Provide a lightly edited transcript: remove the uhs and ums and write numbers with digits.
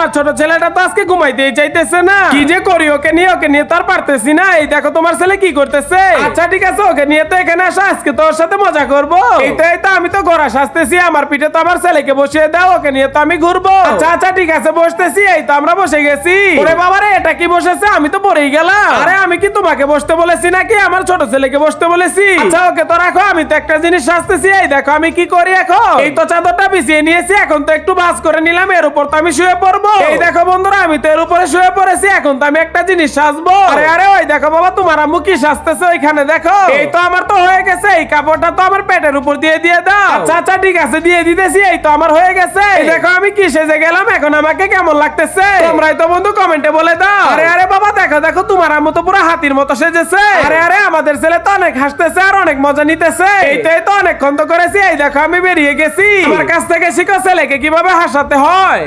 আমার ছোট ছেলেটা তো আজকে ঘুমাইতেই চাইতেছে না, কি যে করি ওকে নিয়ে তো আর পারতেছি না। এই দেখো তোমার ছেলে কি করতেছে। আচ্ছা ঠিক আছে, ওকে নিয়ে তো এখানে আসা, আজকে তো ওর সাথে মজা করবো। এই তো আমি তো ঘোড়া সাজতেছি, আমার পিঠে তো আমার ছেলেকে বসিয়ে দাও, ওকে নিয়ে তো আমি ঘুরবো। আচ্ছা ঠিক আছে বসতেছি। এই তো আমরা বসে গেছি। ওরে বাবা রে, এটা কি বসেছে? আমি তো পড়েই গেলাম। আরে আমি কি তোমাকে বসতে বলেছি নাকি আমার ছোট ছেলেকে বসতে বলেছি? আচ্ছা ওকে তো রাখো, আমি তো একটা জিনিস সাজতেছি। এই দেখো আমি কি করি এখন। এই তো চাদরটা বিছিয়ে নিয়েছি, এখন তো একটু ভাঁজ করে নিলাম, এর উপর তো আমি শুয়ে পড়বো। এই দেখো বন্ধুরা, আমি তো এর উপরে শুয়ে পড়েছি, এখন তো আমি একটা জিনিস সাজবো। আরে ওই দেখো বাবা, তোমার আম্মু কি সাজতেছে ওইখানে দেখো। এই তো আমার তো হয়ে গেছে, এই কাপড়টা তো আমার পেটের উপর দিয়ে দাও। আচ্ছা ঠিক আছে, দিয়ে দিতেছি। এই তো আমার হয়ে গেছে। এই দেখো আমি কি সেজে গেলাম, এখন আমাকে কেমন লাগতেছে তোমরাই তো বন্ধু কমেন্টে বলে দাও। আরে বাবা দেখো তোমার আম্মু তো পুরো হাতির মতো সেজেছে। আরে আমাদের ছেলে তো অনেক হাসতেছে আর অনেক মজা নিতেছে। এই তো অনেকক্ষণ তো করেছি। এই দেখো আমি বেরিয়ে গেছি। আমার কাছ থেকে শিখো ছেলেকে কিভাবে হাসাতে হয়।